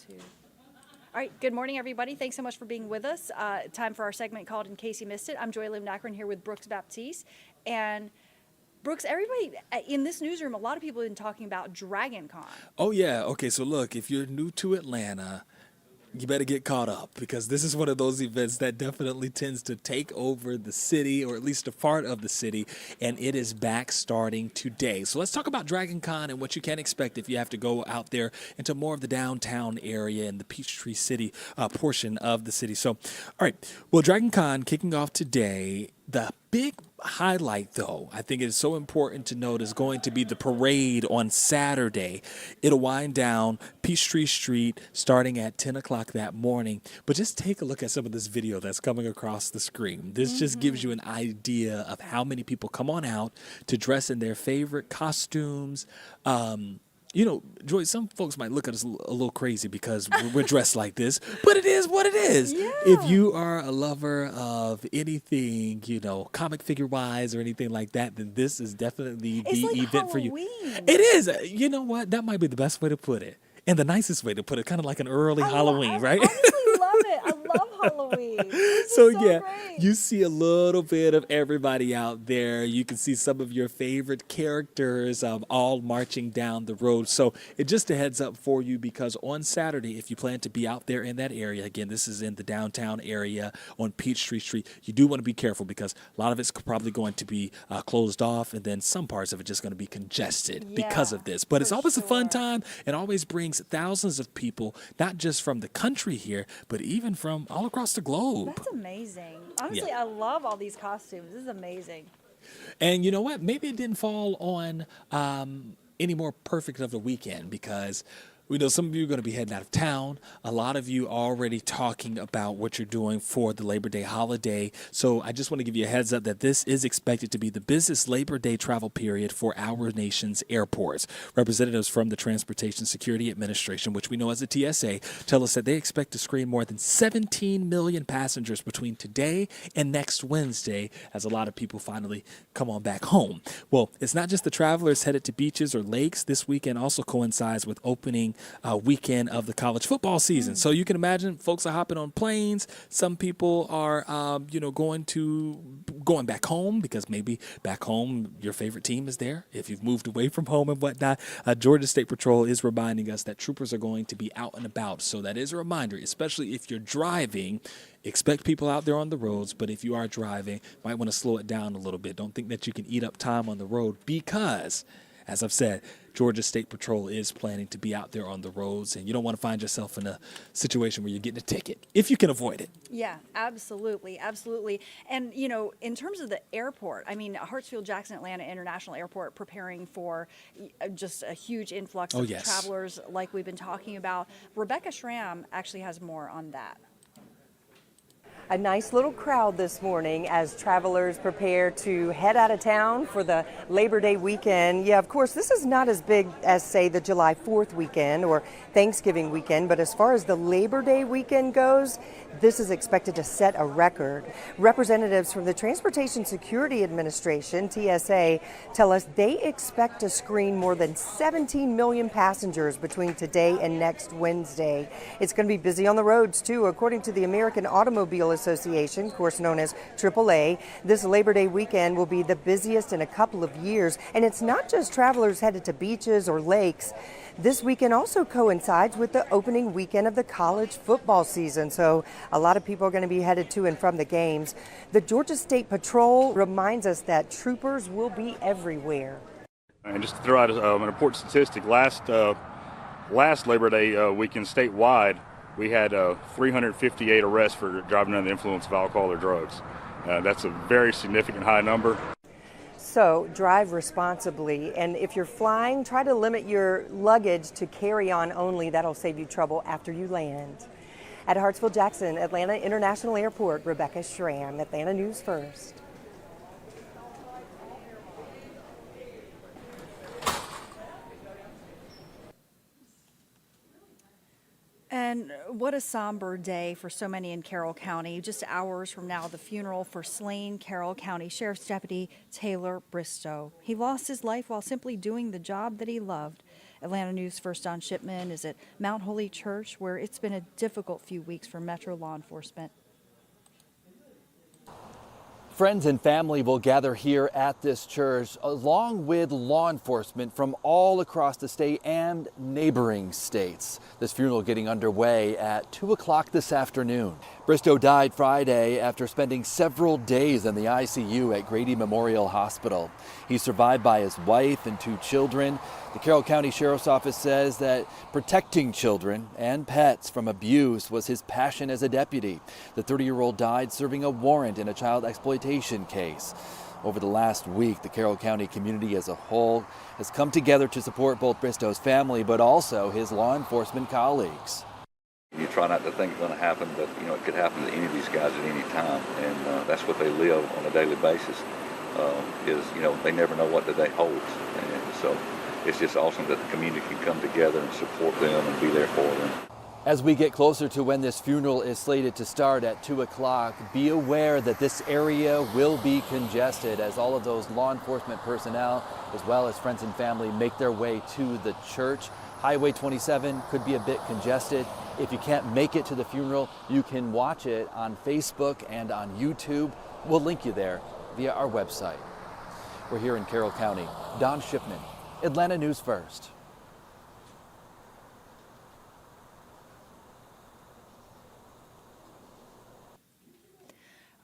Two. All right, good morning, everybody. Thanks so much for being with us. Time for our segment called In Case You Missed It. I'm Joy Lim Nacron here with Brooks Baptiste. And Brooks, everybody in this newsroom, a lot of people have been talking about Dragon Con. Oh yeah. Okay. So look, if you're new to Atlanta, you better get caught up because this is one of those events that definitely tends to take over the city, or at least a part of the city, and it is back starting today. So let's talk about Dragon Con and what you can expect if you have to go out there into more of the downtown area and the Peachtree City portion of the city. So, all right, well, Dragon Con kicking off today. The big highlight, though, I think it is so important to note, is going to be the parade on Saturday. It'll wind down Peachtree Street starting at 10 o'clock that morning. But just take a look at some of this video that's coming across the screen. This just gives you an idea of how many people come on out to dress in their favorite costumes. Joy, some folks might look at us a little crazy because we're dressed like this, but it is what it is. Yeah. If you are a lover of anything, comic figure wise or anything like that, then this is definitely It's the like event for you. Halloween. It is. You know what? That might be the best way to put it. And the nicest way to put it, kind of like an early Halloween, right? I honestly love it. I love Halloween. This So is so yeah, great. you see a little bit of everybody out there. You can see some of your favorite characters all marching down the road. So it's just a heads up for you because on Saturday, if you plan to be out there in that area, again, this is in the downtown area on Peachtree Street, you do want to be careful because a lot of it's probably going to be closed off, and then some parts of it just going to be congested because Yeah, of this. But it's for always a fun sure. time and always brings thousands of people, not just from the country here, but even from all across the globe. That's amazing. Honestly, I love all these costumes. This is amazing. And you know what? Maybe it didn't fall on any more perfect of a weekend because we know some of you are going to be heading out of town. A lot of you are already talking about what you're doing for the Labor Day holiday. So I just want to give you a heads up that this is expected to be the busiest Labor Day travel period for our nation's airports. Representatives from the Transportation Security Administration, which we know as the TSA, tell us that they expect to screen more than 17 million passengers between today and next Wednesday as a lot of people finally come on back home. Well, it's not just the travelers headed to beaches or lakes. This weekend also coincides with opening weekend of the college football season. So you can imagine folks are hopping on planes. Some people are, going back home because maybe back home your favorite team is there. If you've moved away from home and whatnot, Georgia State Patrol is reminding us that troopers are going to be out and about. So that is a reminder, especially if you're driving. Expect people out there on the roads, but if you are driving, might want to slow it down a little bit. Don't think that you can eat up time on the road because, as I've said, Georgia State Patrol is planning to be out there on the roads, and you don't want to find yourself in a situation where you're getting a ticket, if you can avoid it. Yeah, absolutely, absolutely. And, in terms of the airport, I mean, Hartsfield-Jackson Atlanta International Airport preparing for just a huge influx Oh, of yes. travelers like we've been talking about. Rebecca Schramm actually has more on that. A nice little crowd this morning as travelers prepare to head out of town for the Labor Day weekend. Yeah, of course, this is not as big as, say, the July 4th weekend or Thanksgiving weekend, but as far as the Labor Day weekend goes, this is expected to set a record. Representatives from the Transportation Security Administration, TSA, tell us they expect to screen more than 17 million passengers between today and next Wednesday. It's going to be busy on the roads, too, according to the American Automobile Association, of course known as AAA. This Labor Day weekend will be the busiest in a couple of years, and it's not just travelers headed to beaches or lakes. This weekend also coincides with the opening weekend of the college football season, so a lot of people are going to be headed to and from the games. The Georgia State Patrol reminds us that troopers will be everywhere. And just to throw out an important statistic, last Labor Day weekend statewide, we had 358 arrests for driving under the influence of alcohol or drugs. That's a very significant high number. So drive responsibly, and if you're flying, try to limit your luggage to carry-on only. That'll save you trouble after you land. At Hartsfield-Jackson Atlanta International Airport, Rebecca Schramm, Atlanta News First. And what a somber day for so many in Carroll County. Just hours from now, the funeral for slain Carroll County Sheriff's Deputy Taylor Bristow. He lost his life while simply doing the job that he loved. Atlanta News' first Don Shipman is at Mount Holy Church, where it's been a difficult few weeks for Metro law enforcement. Friends and family will gather here at this church, along with law enforcement from all across the state and neighboring states. This funeral getting underway at 2 o'clock this afternoon. Bristow died Friday after spending several days in the ICU at Grady Memorial Hospital. He's survived by his wife and 2 children. The Carroll County Sheriff's Office says that protecting children and pets from abuse was his passion as a deputy. The 30-year-old died serving a warrant in a child exploitation case. Over the last week, the Carroll County community as a whole has come together to support both Bristow's family, but also his law enforcement colleagues. You try not to think it's going to happen, but it could happen to any of these guys at any time, and that's what they live on a daily basis. They never know what the day holds, and so it's just awesome that the community can come together and support them and be there for them. As we get closer to when this funeral is slated to start at 2 o'clock, be aware that this area will be congested as all of those law enforcement personnel, as well as friends and family, make their way to the church. Highway 27 could be a bit congested. If you can't make it to the funeral, you can watch it on Facebook and on YouTube. We'll link you there via our website. We're here in Carroll County. Don Shipman, Atlanta News First.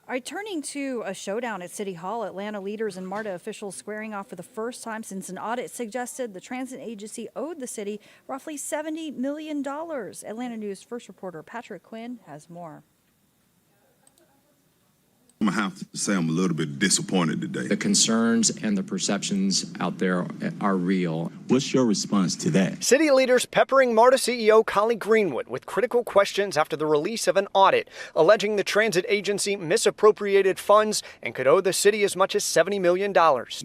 All right, turning to a showdown at City Hall, Atlanta leaders and MARTA officials squaring off for the first time since an audit suggested the transit agency owed the city roughly $70 million. Atlanta News first reporter Patrick Quinn has more. I'm going to have to say I'm a little bit disappointed today. The concerns and the perceptions out there are real. What's your response to that? City leaders peppering MARTA CEO Collie Greenwood with critical questions after the release of an audit alleging the transit agency misappropriated funds and could owe the city as much as $70 million.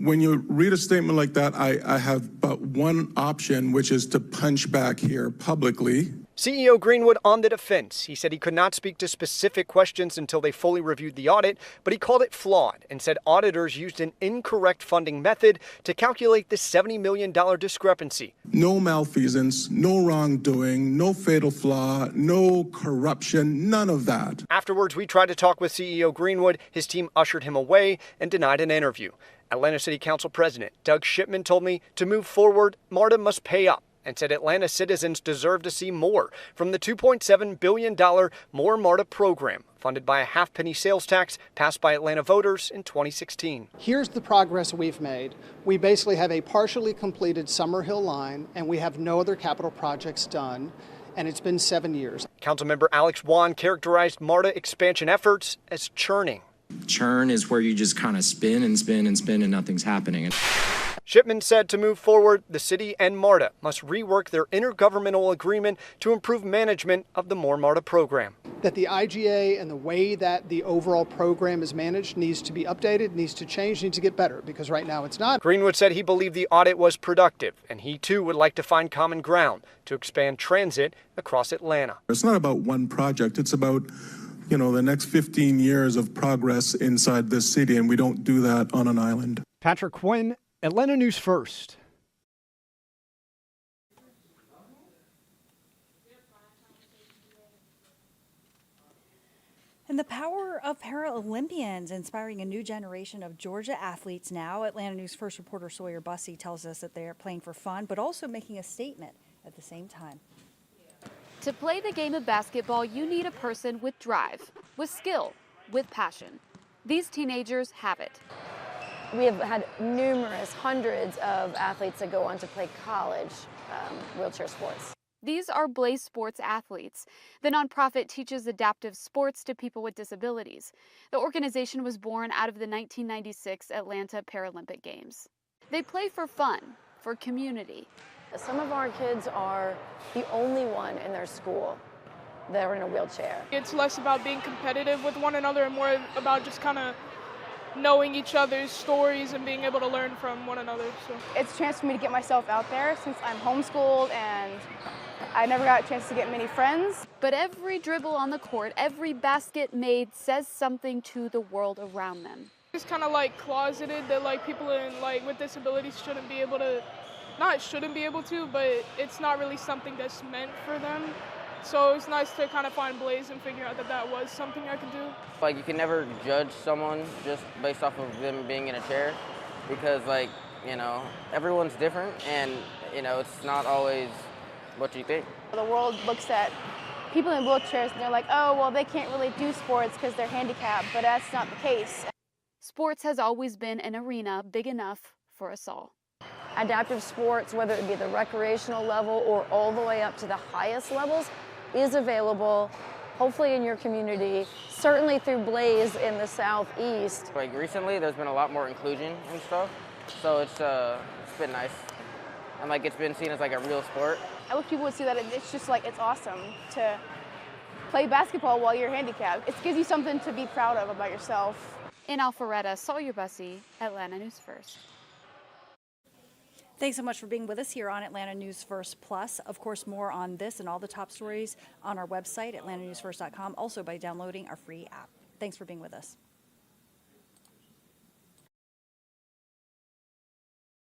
When you read a statement like that, I have but one option, which is to punch back here publicly. CEO Greenwood on the defense. He said he could not speak to specific questions until they fully reviewed the audit, but he called it flawed and said auditors used an incorrect funding method to calculate the $70 million discrepancy. No malfeasance, no wrongdoing, no fatal flaw, no corruption, none of that. Afterwards, we tried to talk with CEO Greenwood. His team ushered him away and denied an interview. Atlanta City Council President Doug Shipman told me to move forward, MARTA must pay up, and said Atlanta citizens deserve to see more from the $2.7 billion More MARTA program, funded by a half-penny sales tax passed by Atlanta voters in 2016. Here's the progress we've made. We basically have a partially completed Summerhill line, and we have no other capital projects done, and it's been 7 years. Councilmember Alex Wan characterized MARTA expansion efforts as churning. Churn is where you just kind of spin and spin and spin and nothing's happening. Shipman said to move forward, the city and MARTA must rework their intergovernmental agreement to improve management of the More MARTA program. That the IGA and the way that the overall program is managed needs to be updated, needs to change, needs to get better, because right now it's not. Greenwood said he believed the audit was productive, and he too would like to find common ground to expand transit across Atlanta. It's not about one project. It's about, the next 15 years of progress inside this city, and we don't do that on an island. Patrick Quinn, Atlanta News First. And the power of Paralympians inspiring a new generation of Georgia athletes now. Atlanta News first reporter Sawyer Bussey tells us that they are playing for fun, but also making a statement at the same time. To play the game of basketball, you need a person with drive, with skill, with passion. These teenagers have it. We have had hundreds of athletes that go on to play college wheelchair sports. These are Blaze Sports athletes. The nonprofit teaches adaptive sports to people with disabilities. The organization was born out of the 1996 Atlanta Paralympic Games. They play for fun, for community. Some of our kids are the only one in their school that are in a wheelchair. It's less about being competitive with one another and more about just kind of knowing each other's stories and being able to learn from one another. So it's a chance for me to get myself out there since I'm homeschooled and I never got a chance to get many friends. But every dribble on the court, every basket made says something to the world around them. It's kind of like closeted that like people with disabilities shouldn't be able to not shouldn't be able to, but it's not really something that's meant for them. So it's nice to kind of find Blaze and figure out that that was something I could do. Like, you can never judge someone just based off of them being in a chair because, like, you know, everyone's different and, you know, it's not always what you think. The world looks at people in wheelchairs and they're like, oh, well, they can't really do sports because they're handicapped, but that's not the case. Sports has always been an arena big enough for us all. Adaptive sports, whether it be the recreational level or all the way up to the highest levels, is available, hopefully in your community, certainly through Blaze in the Southeast. Like, recently, there's been a lot more inclusion and stuff, so it's been nice. And, like, it's been seen as, like, a real sport. I wish people would see that it's just like, it's awesome to play basketball while you're handicapped. It gives you something to be proud of about yourself. In Alpharetta, Sawyer Bussey, Atlanta News First. Thanks so much for being with us here on Atlanta News First Plus. Of course, more on this and all the top stories on our website, atlantanewsfirst.com, also by downloading our free app. Thanks for being with us.